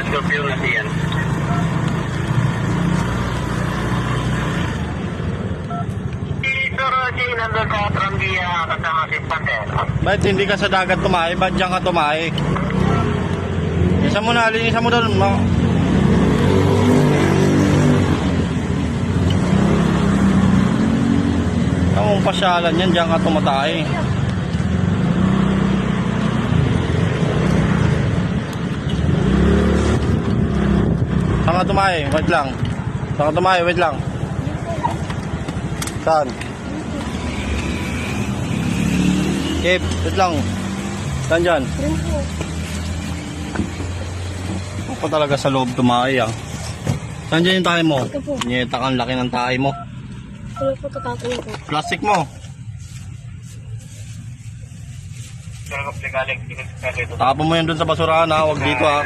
Scorpio na siyan. Sir Jay, nandun sa Tranvia kasama si Pantel. Ba't hindi ka sa dagat tumae? Ba't dyan ka tumae? Linisan mo na, linisan mo doon. Tamang pasyalan yan, dyan ka tumatay. Saan ka tumae? Wait lang. Saan ka tumae? Wait lang. Saan? Kip, wait lang. Saan dyan? Ako pa talaga sa loob tumae ah. Saan dyan yung tayo mo? Ito po. Nyeta kang laki ng tayo mo. Ano po tatatayin ko? Plastic mo. Sir, kapagaling. Tapon mo yan dun sa basurahan ha. Huwag dito ha.